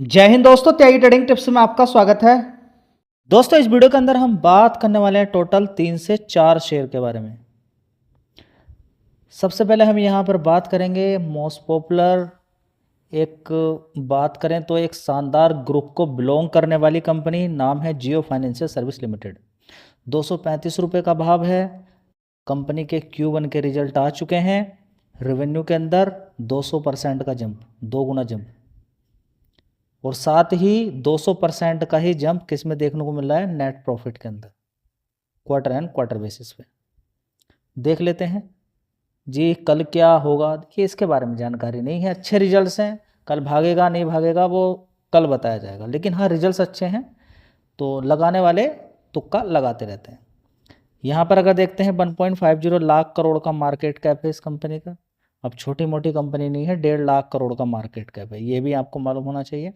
जय हिंद दोस्तों, त्यागी trading tips में आपका स्वागत है। दोस्तों, इस वीडियो के अंदर हम बात करने वाले हैं टोटल 3 से 4 शेयर के बारे में। सबसे पहले हम यहाँ पर बात करेंगे मोस्ट पॉपुलर। एक बात करें तो एक शानदार ग्रुप को बिलोंग करने वाली कंपनी, नाम है जियो फाइनेंशियल सर्विस लिमिटेड। 235 रुपये का भाव है। कंपनी के Q1 के रिजल्ट आ चुके हैं। रेवेन्यू के अंदर 200% का जंप, 2 गुना जंप, और साथ ही 200% का ही जंप किस में देखने को मिल रहा है, नेट प्रॉफिट के अंदर, क्वार्टर एंड क्वार्टर बेसिस पे। देख लेते हैं जी कल क्या होगा। देखिए, इसके बारे में जानकारी नहीं है। अच्छे रिजल्ट्स हैं, कल भागेगा नहीं भागेगा वो कल बताया जाएगा, लेकिन हाँ रिजल्ट्स अच्छे हैं तो लगाने वाले तुक्का लगाते रहते हैं। यहाँ पर अगर देखते हैं 1.50 लाख करोड़ का मार्केट कैप है इस कंपनी का। अब छोटी मोटी कंपनी नहीं है, 1.5 लाख करोड़ का मार्केट कैप है, ये भी आपको मालूम होना चाहिए।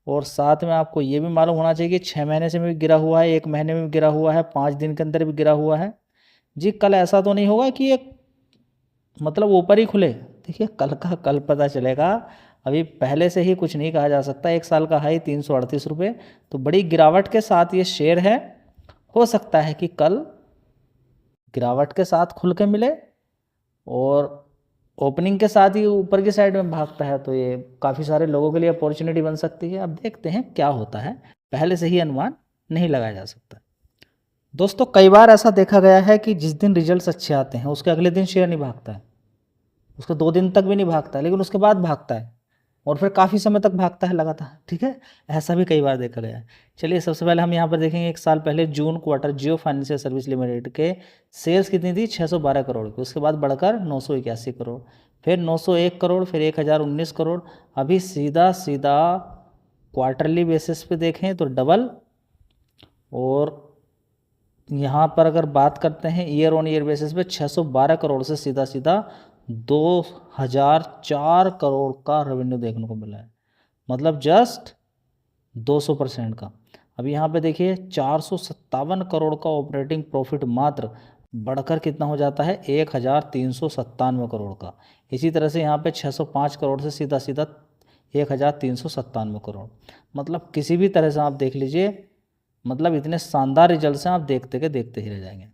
और साथ में आपको ये भी मालूम होना चाहिए कि 6 महीने से भी गिरा हुआ है, 1 महीने में भी गिरा हुआ है, 5 दिन के अंदर भी गिरा हुआ है। जी कल ऐसा तो नहीं होगा कि ये मतलब ऊपर ही खुले। देखिए कल का कल पता चलेगा, अभी पहले से ही कुछ नहीं कहा जा सकता। 1 साल का हाई 338 रुपये, तो बड़ी गिरावट के साथ ये शेयर है। हो सकता है कि कल गिरावट के साथ खुल के मिले और ओपनिंग के साथ ही ऊपर की साइड में भागता है, तो ये काफ़ी सारे लोगों के लिए अपॉर्चुनिटी बन सकती है। अब देखते हैं क्या होता है, पहले से ही अनुमान नहीं लगाया जा सकता। दोस्तों, कई बार ऐसा देखा गया है कि जिस दिन रिजल्ट्स अच्छे आते हैं उसके अगले दिन शेयर नहीं भागता है, उसके 2 दिन तक भी नहीं भागता है, लेकिन उसके बाद भागता है और फिर काफ़ी समय तक भागता है लगातार। ठीक है, ऐसा भी कई बार देखा गया है। चलिए सबसे पहले हम यहाँ पर देखेंगे 1 साल पहले जून क्वार्टर जियो फाइनेंशियल सर्विस लिमिटेड के सेल्स कितनी थी, 612 करोड़ की। उसके बाद बढ़कर 981 करोड़, फिर 901 करोड़, फिर 1019 करोड़। अभी सीधा सीधा क्वार्टरली बेसिस पे देखें तो डबल। और यहाँ पर अगर बात करते हैं ईयर ऑन ईयर बेसिस पे 612 करोड़ से सीधा सीधा 2004 करोड़ का रेवेन्यू देखने को मिला है, मतलब जस्ट 200% का। अब यहाँ पे देखिए 457 करोड़ का ऑपरेटिंग प्रॉफिट मात्र, बढ़कर कितना हो जाता है 1397 करोड़ का। इसी तरह से यहाँ पे 605 करोड़ से सीधा सीधा 1397 करोड़। मतलब किसी भी तरह से आप देख लीजिए, मतलब इतने शानदार रिजल्ट हैं, आप देखते के देखते ही रह जाएंगे।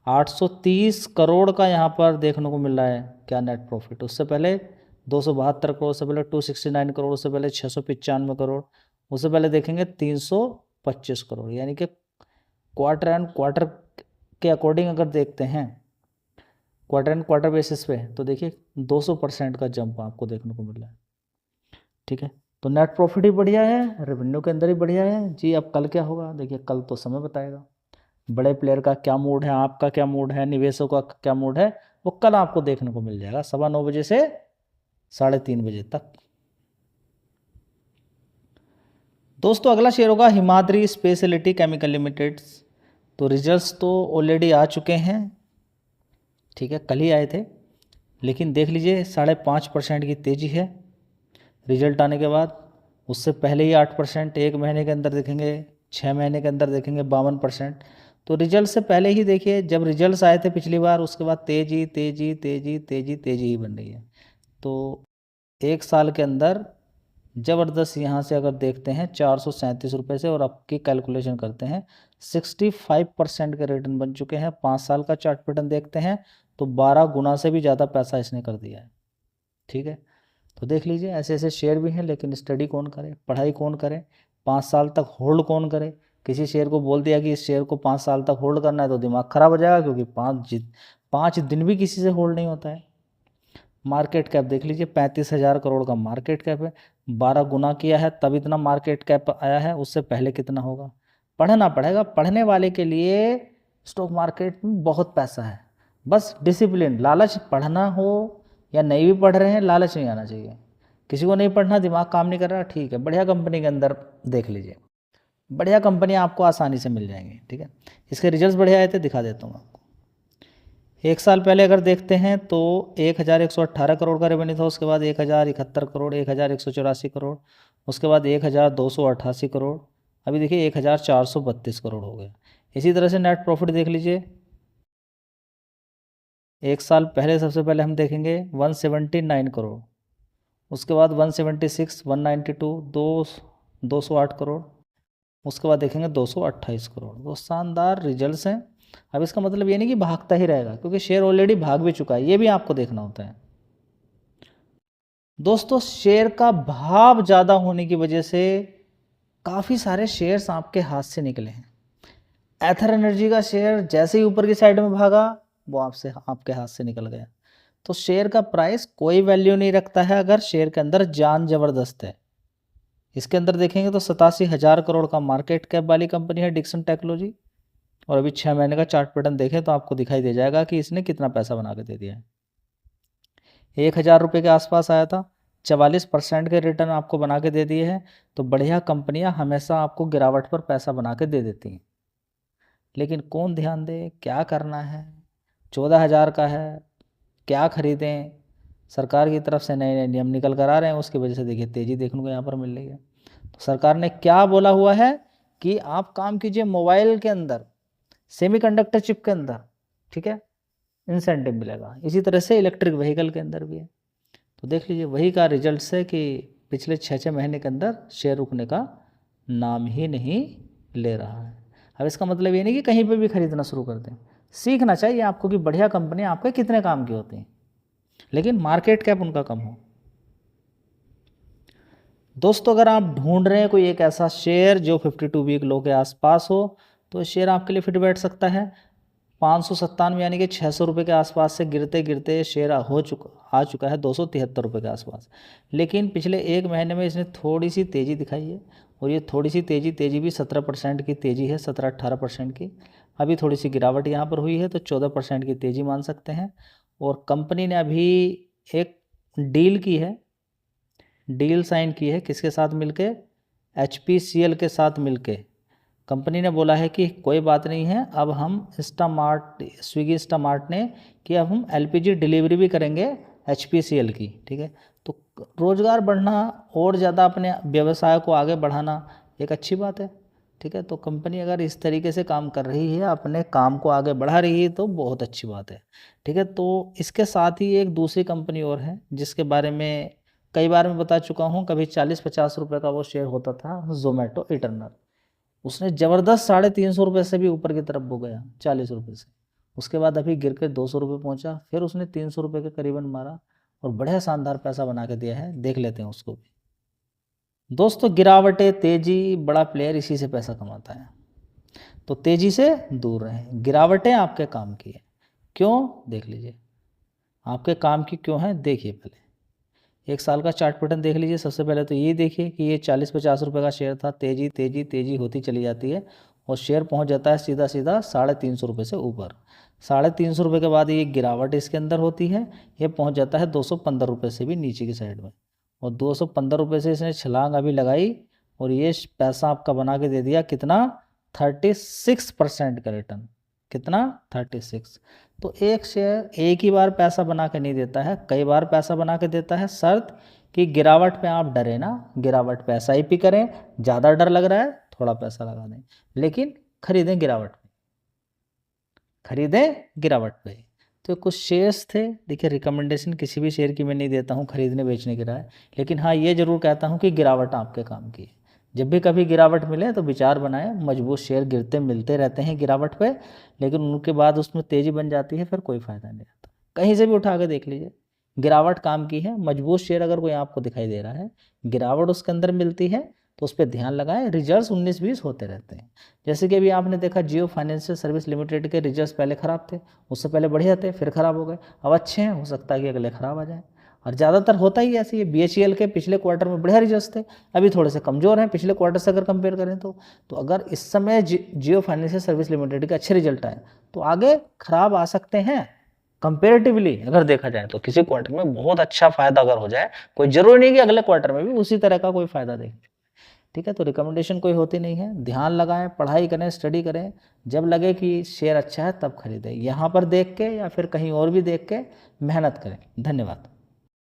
830 करोड़ का यहाँ पर देखने को मिल रहा है क्या, नेट प्रॉफिट। उससे पहले 272 करोड़, उससे पहले 269 करोड़, उससे पहले 695 करोड़, उससे पहले देखेंगे 325 करोड़। यानी कि क्वार्टर एंड क्वार्टर के अकॉर्डिंग अगर देखते हैं, क्वार्टर एंड क्वार्टर बेसिस पे, तो देखिए 200% का जंप आपको देखने को मिल रहा है। ठीक है, तो नेट प्रॉफिट ही बढ़िया है, रेवेन्यू के अंदर ही बढ़िया है जी। अब कल क्या होगा, देखिए कल तो समय बताएगा। बड़े प्लेयर का क्या मूड है, आपका क्या मूड है, निवेशकों का क्या मूड है, वो कल आपको देखने को मिल जाएगा 9:15 से 3:30 बजे तक। दोस्तों, अगला शेयर होगा हिमाद्री स्पेशलिटी केमिकल लिमिटेड। तो रिजल्ट्स तो ऑलरेडी आ चुके हैं, ठीक है, कल ही आए थे, लेकिन देख लीजिए 5.5% की तेज़ी है रिजल्ट आने के बाद। उससे पहले ही 8%, 1 महीने के अंदर देखेंगे, 6 महीने के अंदर देखेंगे 52%। तो रिजल्ट से पहले ही देखिए, जब रिजल्ट्स आए थे पिछली बार, उसके बाद तेज़ी तेज़ी तेज़ी तेज़ी तेज़ी ही बन रही है। तो 1 साल के अंदर ज़बरदस्त, यहाँ से अगर देखते हैं 437 रुपये से, और अब की कैलकुलेशन करते हैं 65% के रिटर्न बन चुके हैं। 5 साल का चार्ट पैटर्न देखते हैं तो 12 गुना से भी ज़्यादा पैसा इसने कर दिया है। ठीक है, तो देख लीजिए ऐसे ऐसे शेयर भी हैं, लेकिन स्टडी कौन करे, पढ़ाई कौन करे, 5 साल तक होल्ड कौन करे। किसी शेयर को बोल दिया कि इस शेयर को 5 साल तक होल्ड करना है तो दिमाग खराब हो जाएगा, क्योंकि 5 दिन भी किसी से होल्ड नहीं होता है। मार्केट कैप देख लीजिए, 35,000 करोड़ का मार्केट कैप है। 12 गुना किया है तब इतना मार्केट कैप आया है, उससे पहले कितना होगा। पढ़ना पड़ेगा, पढ़ने वाले के लिए स्टॉक मार्केट में बहुत पैसा है। बस डिसिप्लिन, लालच, पढ़ना हो या नहीं भी पढ़ रहे हैं, लालच नहीं आना चाहिए। किसी को नहीं पढ़ना, दिमाग काम नहीं कर रहा, ठीक है, बढ़िया कंपनी के अंदर देख लीजिए, बढ़िया कंपनी आपको आसानी से मिल जाएंगी। ठीक है, इसके रिजल्ट्स बढ़िया आए थे, दिखा देता हूँ आपको। 1 साल पहले अगर देखते हैं तो 1118 करोड़ का रेवेन्यू था, उसके बाद 1071 करोड़, 1184 करोड़, उसके बाद 1288 करोड़, अभी देखिए 1432 करोड़ हो गया। इसी तरह से नेट प्रॉफिट देख लीजिए, 1 साल पहले सबसे पहले हम देखेंगे 179 करोड़, उसके बाद 176, 192, 208 करोड़, उसके बाद देखेंगे 228 करोड़। तो शानदार रिजल्ट्स हैं। अब इसका मतलब ये नहीं कि भागता ही रहेगा, क्योंकि शेयर ऑलरेडी भाग भी चुका है, ये भी आपको देखना होता है। दोस्तों शेयर का भाव ज़्यादा होने की वजह से काफ़ी सारे शेयर्स आपके हाथ से निकले हैं। एथर एनर्जी का शेयर जैसे ही ऊपर की साइड में भागा, वो आपके हाथ से निकल गया। तो शेयर का प्राइस कोई वैल्यू नहीं रखता है अगर शेयर के अंदर जान ज़बरदस्त है। इसके अंदर देखेंगे तो 87,000 करोड़ का मार्केट कैप वाली कंपनी है डिक्सन टेक्नोलॉजी, और अभी 6 महीने का चार्ट पैटर्न देखें तो आपको दिखाई दे जाएगा कि इसने कितना पैसा बना के दे दिया है। 1,000 रुपये के आसपास आया था, 44% के रिटर्न आपको बना के दे दिए हैं। तो बढ़िया कंपनियां हमेशा आपको गिरावट पर पैसा बना के दे देती हैं, लेकिन कौन ध्यान दे, क्या करना है। 14,000 का है, क्या खरीदें। सरकार की तरफ से नए नए नियम निकल कर आ रहे हैं, उसकी वजह से देखिए तेज़ी देखने को यहाँ पर मिल रही है। तो सरकार ने क्या बोला हुआ है कि आप काम कीजिए मोबाइल के अंदर, सेमीकंडक्टर चिप के अंदर, ठीक है, इंसेंटिव मिलेगा। इसी तरह से इलेक्ट्रिक व्हीकल के अंदर भी है। तो देख लीजिए वही का रिजल्ट है कि पिछले 6-6 महीने के अंदर शेयर रुकने का नाम ही नहीं ले रहा है। अब इसका मतलब ये नहीं कि कहीं पे भी खरीदना शुरू कर दें, सीखना चाहिए आपको कि बढ़िया कंपनी आपके कितने काम की होती हैं, लेकिन मार्केट कैप उनका कम हो। दोस्तों अगर आप ढूंढ रहे हैं कोई एक ऐसा शेयर जो 52 वीक लो के आसपास हो, तो शेयर आपके लिए फिट बैठ सकता है। 597 यानी कि 600 रुपये के आसपास से गिरते गिरते शेयर आ चुका है 273 रुपये के आसपास। लेकिन पिछले एक महीने में इसने थोड़ी सी तेज़ी दिखाई है, और ये थोड़ी सी तेज़ी भी 17% की तेज़ी है, 17-18% की। अभी थोड़ी सी गिरावट यहाँ पर हुई है, तो 14% की तेज़ी मान सकते हैं। और कंपनी ने अभी एक डील साइन की है, किसके साथ मिलके, HPCL के साथ मिलके। कंपनी ने बोला है कि कोई बात नहीं है, अब हम स्विगी इंस्टामार्ट ने कि अब हम LPG डिलीवरी भी करेंगे HPCL की, ठीक है। तो रोज़गार बढ़ना और ज़्यादा अपने व्यवसाय को आगे बढ़ाना एक अच्छी बात है, ठीक है। तो कंपनी अगर इस तरीके से काम कर रही है, अपने काम को आगे बढ़ा रही है, तो बहुत अच्छी बात है, ठीक है। तो इसके साथ ही एक दूसरी कंपनी और है जिसके बारे में कई बार मैं बता चुका हूँ। कभी 40-50 रुपये का वो शेयर होता था, जोमेटो इटर्नल। उसने ज़बरदस्त 350 रुपये से भी ऊपर की तरफ वो गया 40 रुपये से। उसके बाद अभी गिर के 200 रुपये पहुँचा, फिर उसने 300 रुपये के करीबन मारा और बढ़िया शानदार पैसा बना के दिया है। देख लेते हैं उसको भी। दोस्तों गिरावटें, तेज़ी, बड़ा प्लेयर इसी से पैसा कमाता है। तो तेज़ी से दूर रहें। गिरावटें आपके काम की है, क्यों, देख लीजिए आपके काम की क्यों है। देखिए पहले 1 साल का चार्ट पैटर्न देख लीजिए। सबसे पहले तो ये देखिए कि ये 40-50 रुपये का शेयर था, तेज़ी तेज़ी तेज़ी होती चली जाती है और शेयर पहुंच जाता है सीधा सीधा 350 रुपये से ऊपर। 350 रुपये के बाद ये गिरावट इसके अंदर होती है, ये पहुंच जाता है 215 रुपये से भी नीचे की साइड में, और 215 रुपये से इसने छलांग अभी लगाई और ये पैसा आपका बना के दे दिया कितना, 36% का रिटर्न। कितना, 36। तो एक शेयर एक ही बार पैसा बना के नहीं देता है, कई बार पैसा बना के देता है, शर्त कि गिरावट पे आप डरे ना। गिरावट पे SIP करें, ज़्यादा डर लग रहा है थोड़ा पैसा लगा दें, लेकिन खरीदें गिरावट पे, खरीदें गिरावट पे। तो कुछ शेयर्स थे, देखिए रिकमेंडेशन किसी भी शेयर की मैं नहीं देता हूँ खरीदने बेचने की राय, लेकिन हाँ ये ज़रूर कहता हूँ कि गिरावट आपके काम की है। जब भी कभी गिरावट मिले तो विचार बनाएं। मजबूत शेयर गिरते मिलते रहते हैं गिरावट पे, लेकिन उनके बाद उसमें तेज़ी बन जाती है, फिर कोई फ़ायदा नहीं रहता। कहीं से भी उठा के देख लीजिए, गिरावट काम की है। मजबूत शेयर अगर कोई आपको दिखाई दे रहा है, गिरावट उसके अंदर मिलती है, तो उस पर ध्यान लगाएं। रिजल्ट्स 19-20 होते रहते हैं। जैसे कि अभी आपने देखा जियो फाइनेंशियल सर्विस लिमिटेड के रिजल्ट्स पहले ख़राब थे, उससे पहले बढ़िया थे, फिर ख़राब हो गए, अब अच्छे हैं, हो सकता है कि अगले ख़राब आ जाए। और ज़्यादातर होता ही ऐसे ही। BHEL के पिछले क्वार्टर में बढ़िया रिजल्ट्स थे, अभी थोड़े से कमज़ोर हैं पिछले क्वार्टर से अगर कंपेयर करें तो अगर इस समय जियो फाइनेंशियल सर्विस लिमिटेड के अच्छे रिजल्ट आए तो आगे खराब आ सकते हैं। कंपेरेटिवली अगर देखा जाए तो किसी क्वार्टर में बहुत अच्छा फायदा अगर हो जाए, कोई जरूरी नहीं कि अगले क्वार्टर में भी उसी तरह का कोई फायदा दें, ठीक है। तो रिकमेंडेशन कोई होती नहीं है। ध्यान लगाएं, पढ़ाई करें, स्टडी करें, जब लगे कि शेयर अच्छा है तब खरीदें। यहाँ पर देख के या फिर कहीं और भी देख के मेहनत करें। धन्यवाद।